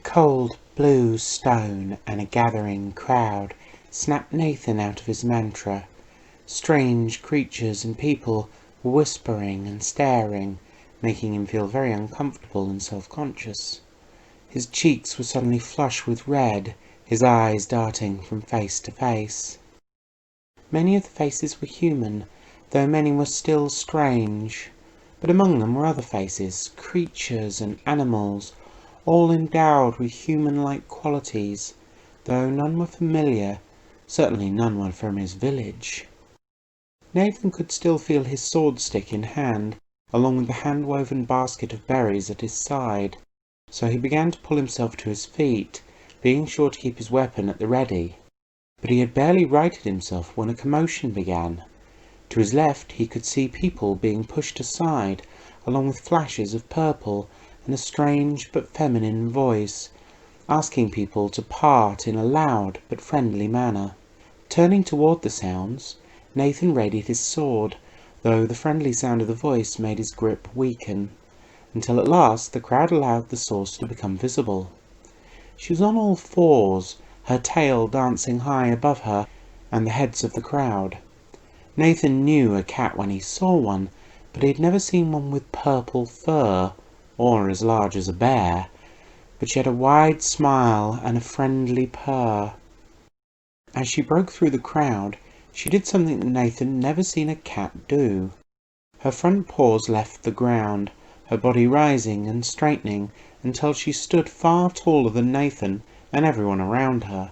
cold blue stone and a gathering crowd snapped Nathan out of his mantra. Strange creatures and people were whispering and staring, making him feel very uncomfortable and self-conscious. His cheeks were suddenly flushed with red, his eyes darting from face to face. Many of the faces were human, though many were still strange. But among them were other faces, creatures and animals, all endowed with human-like qualities, though none were familiar, certainly none were from his village. Nathan could still feel his sword stick in hand, along with the hand-woven basket of berries at his side, so he began to pull himself to his feet, being sure to keep his weapon at the ready. But he had barely righted himself when a commotion began. To his left he could see people being pushed aside, along with flashes of purple and a strange but feminine voice, asking people to part in a loud but friendly manner. Turning toward the sounds, Nathan readied his sword, though the friendly sound of the voice made his grip weaken, until at last the crowd allowed the source to become visible. She was on all fours, her tail dancing high above her and the heads of the crowd. Nathan knew a cat when he saw one, but he had never seen one with purple fur, or as large as a bear, but she had a wide smile and a friendly purr. As she broke through the crowd, she did something that Nathan had never seen a cat do. Her front paws left the ground, her body rising and straightening until she stood far taller than Nathan and everyone around her.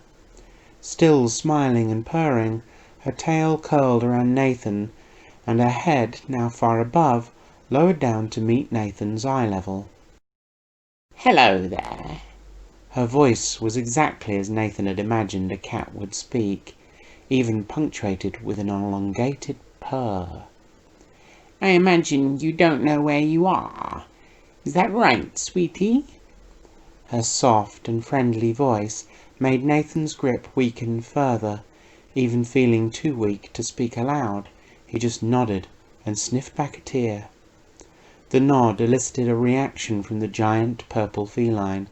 Still smiling and purring, her tail curled around Nathan, and her head, now far above, lowered down to meet Nathan's eye level. "Hello there." Her voice was exactly as Nathan had imagined a cat would speak, even punctuated with an elongated purr. "I imagine you don't know where you are. Is that right, sweetie?" Her soft and friendly voice made Nathan's grip weaken further. Even feeling too weak to speak aloud, he just nodded and sniffed back a tear. The nod elicited a reaction from the giant purple feline,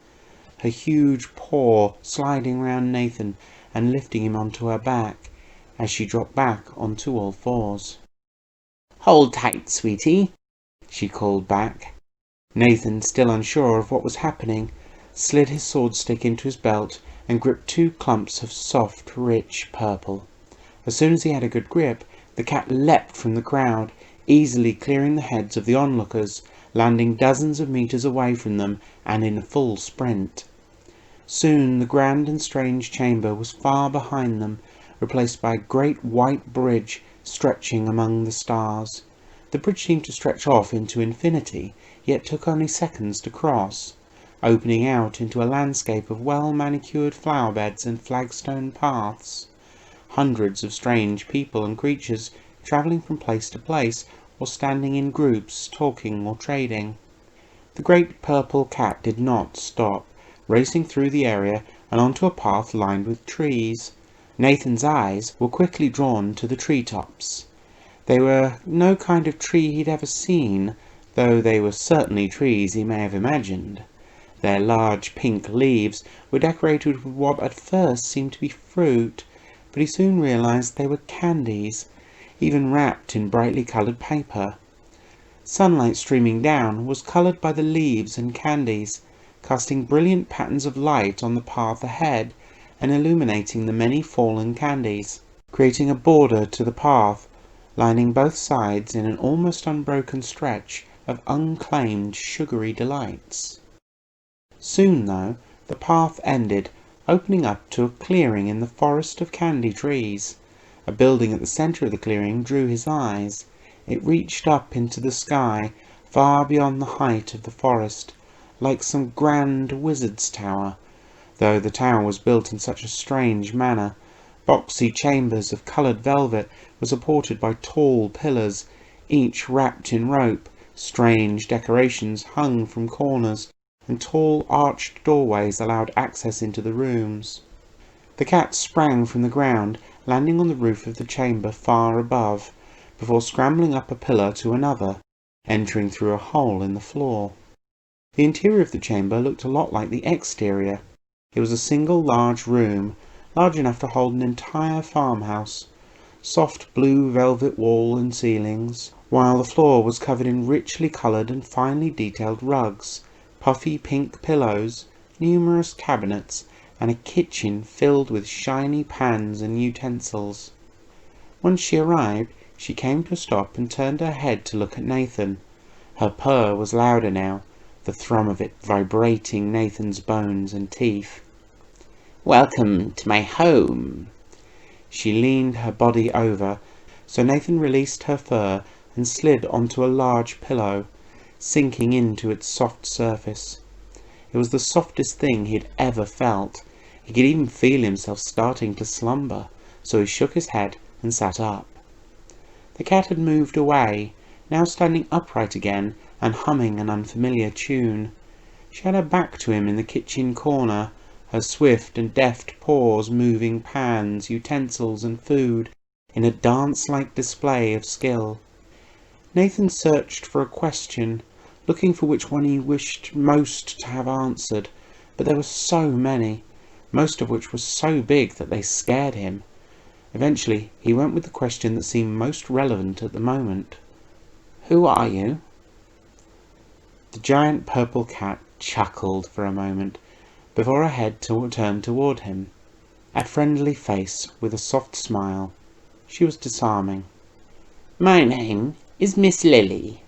her huge paw sliding round Nathan and lifting him onto her back, as she dropped back onto all fours. "Hold tight, sweetie," she called back. Nathan, still unsure of what was happening, slid his sword stick into his belt and gripped 2 clumps of soft, rich purple. As soon as he had a good grip, the cat leapt from the crowd, easily clearing the heads of the onlookers, landing dozens of meters away from them and in a full sprint. Soon the grand and strange chamber was far behind them, replaced by a great white bridge stretching among the stars. The bridge seemed to stretch off into infinity, yet took only seconds to cross, opening out into a landscape of well-manicured flower beds and flagstone paths. Hundreds of strange people and creatures travelling from place to place, or standing in groups, talking or trading. The great purple cat did not stop, racing through the area and onto a path lined with trees. Nathan's eyes were quickly drawn to the treetops. They were no kind of tree he'd ever seen, though they were certainly trees he may have imagined. Their large pink leaves were decorated with what at first seemed to be fruit, but he soon realized they were candies, even wrapped in brightly coloured paper. Sunlight streaming down was coloured by the leaves and candies, casting brilliant patterns of light on the path ahead and illuminating the many fallen candies, creating a border to the path, lining both sides in an almost unbroken stretch of unclaimed sugary delights. Soon, though, the path ended, opening up to a clearing in the forest of candy trees. A building at the centre of the clearing drew his eyes. It reached up into the sky, far beyond the height of the forest, like some grand wizard's tower, though the tower was built in such a strange manner. Boxy chambers of coloured velvet were supported by tall pillars, each wrapped in rope. Strange decorations hung from corners, and tall arched doorways allowed access into the rooms. The cat sprang from the ground, landing on the roof of the chamber far above, before scrambling up a pillar to another, entering through a hole in the floor. The interior of the chamber looked a lot like the exterior. It was a single large room, large enough to hold an entire farmhouse. Soft blue velvet wall and ceilings, while the floor was covered in richly coloured and finely detailed rugs, puffy pink pillows, numerous cabinets, and a kitchen filled with shiny pans and utensils. Once she arrived, she came to a stop and turned her head to look at Nathan. Her purr was louder now, the thrum of it vibrating Nathan's bones and teeth. "Welcome to my home." She leaned her body over, so Nathan released her fur and slid onto a large pillow, sinking into its soft surface. It was the softest thing he had ever felt. He could even feel himself starting to slumber, so he shook his head and sat up. The cat had moved away, now standing upright again and humming an unfamiliar tune. She had her back to him in the kitchen corner, her swift and deft paws moving pans, utensils, and food in a dance-like display of skill. Nathan searched for a question, looking for which one he wished most to have answered, but there were so many, most of which were so big that they scared him. Eventually, he went with the question that seemed most relevant at the moment. "Who are you?" The giant purple cat chuckled for a moment, before her head turned toward him. A friendly face with a soft smile. She was disarming. "My name is Miss Lily."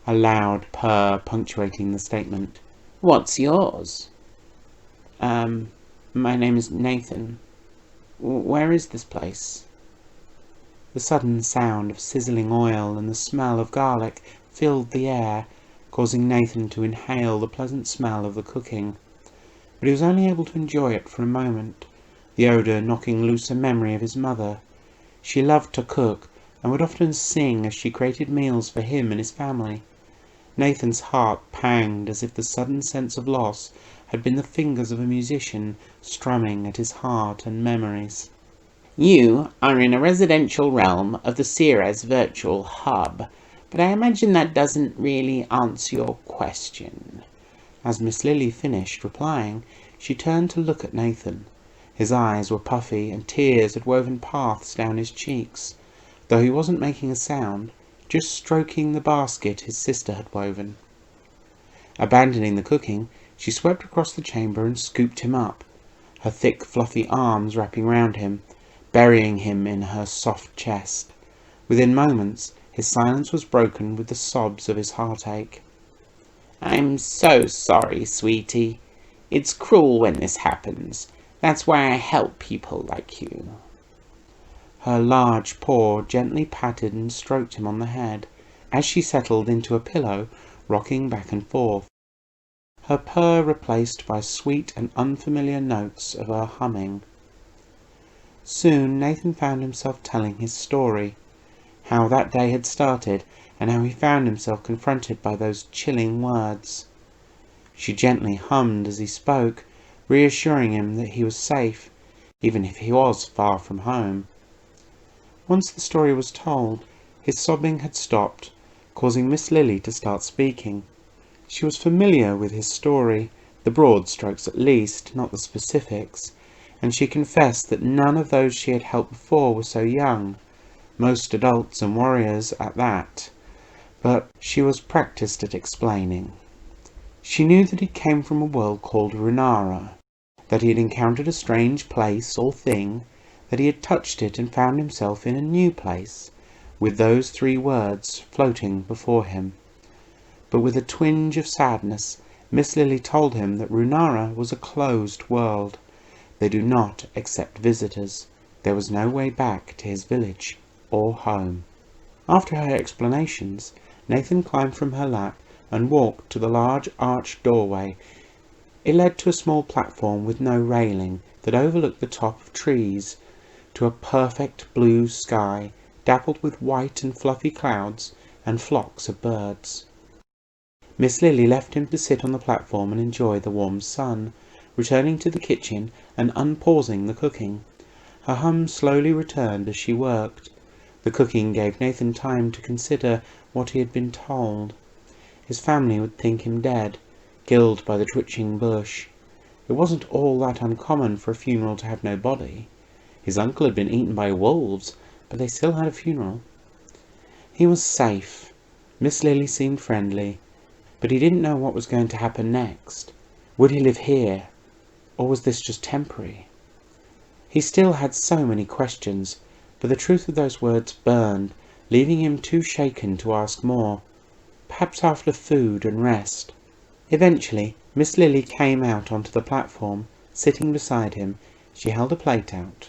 A loud purr punctuating the statement. "What's yours?" My name is Nathan. Where is this place?" The sudden sound of sizzling oil and the smell of garlic filled the air, causing Nathan to inhale the pleasant smell of the cooking. But he was only able to enjoy it for a moment, the odour knocking loose a memory of his mother. She loved to cook, and would often sing as she created meals for him and his family. Nathan's heart panged as if the sudden sense of loss had been the fingers of a musician strumming at his heart and memories. "You are in a residential realm of the Ceres virtual hub, but I imagine that doesn't really answer your question." As Miss Lily finished replying, she turned to look at Nathan. His eyes were puffy, and tears had woven paths down his cheeks, though he wasn't making a sound, just stroking the basket his sister had woven. Abandoning the cooking, she swept across the chamber and scooped him up, her thick, fluffy arms wrapping round him, burying him in her soft chest. Within moments, his silence was broken with the sobs of his heartache. "I'm so sorry, sweetie. It's cruel when this happens. That's why I help people like you." Her large paw gently patted and stroked him on the head, as she settled into a pillow, rocking back and forth, her purr replaced by sweet and unfamiliar notes of her humming. Soon Nathan found himself telling his story, how that day had started, and how he found himself confronted by those chilling words. She gently hummed as he spoke, reassuring him that he was safe, even if he was far from home. Once the story was told, his sobbing had stopped, causing Miss Lily to start speaking. She was familiar with his story, the broad strokes at least, not the specifics, and she confessed that none of those she had helped before were so young, most adults and warriors at that, but she was practiced at explaining. She knew that he came from a world called Runara, that he had encountered a strange place or thing, that he had touched it and found himself in a new place, with those 3 words floating before him. But with a twinge of sadness, Miss Lily told him that Runara was a closed world. They do not accept visitors. There was no way back to his village or home. After her explanations, Nathan climbed from her lap and walked to the large arched doorway. It led to a small platform with no railing that overlooked the top of trees, to a perfect blue sky dappled with white and fluffy clouds and flocks of birds. Miss Lily left him to sit on the platform and enjoy the warm sun, returning to the kitchen and unpausing the cooking. Her hum slowly returned as she worked. The cooking gave Nathan time to consider what he had been told. His family would think him dead. killed by the twitching bush. It wasn't all that uncommon for a funeral to have no body. His uncle had been eaten by wolves, but they still had a funeral. He was safe. Miss Lily seemed friendly, but he didn't know what was going to happen next. Would he live here, or was this just temporary? He still had so many questions, but the truth of those words burned, leaving him too shaken to ask more. Perhaps after food and rest. Eventually, Miss Lily came out onto the platform. Sitting beside him, she held a plate out.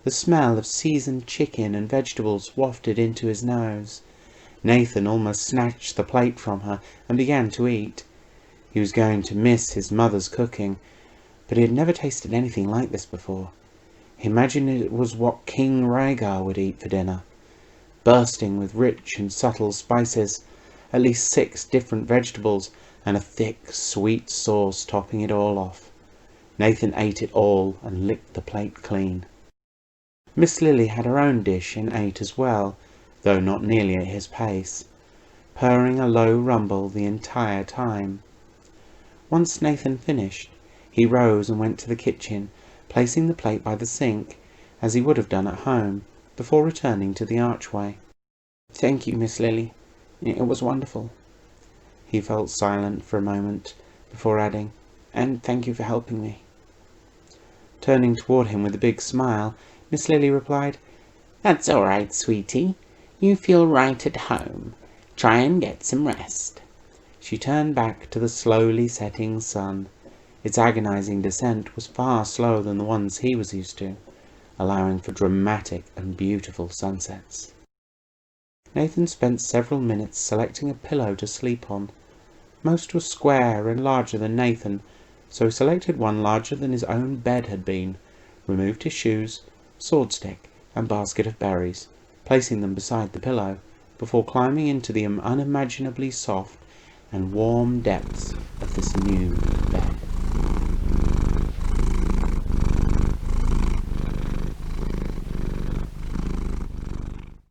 The smell of seasoned chicken and vegetables wafted into his nose. Nathan almost snatched the plate from her and began to eat. He was going to miss his mother's cooking, but he had never tasted anything like this before. He imagined it was what King Rhaegar would eat for dinner, bursting with rich and subtle spices, at least 6 different vegetables, and a thick, sweet sauce topping it all off. Nathan ate it all and licked the plate clean. Miss Lily had her own dish and ate as well, though not nearly at his pace, purring a low rumble the entire time. Once Nathan finished, he rose and went to the kitchen, placing the plate by the sink, as he would have done at home, before returning to the archway. "Thank you, Miss Lily. It was wonderful." He felt silent for a moment, before adding, "And thank you for helping me." Turning toward him with a big smile, Miss Lily replied, "That's all right, sweetie. You feel right at home. Try and get some rest." She turned back to the slowly setting sun. Its agonizing descent was far slower than the ones he was used to, allowing for dramatic and beautiful sunsets. Nathan spent several minutes selecting a pillow to sleep on. Most were square and larger than Nathan, so he selected one larger than his own bed had been, removed his shoes, swordstick, and basket of berries, placing them beside the pillow, before climbing into the unimaginably soft and warm depths of this new bed.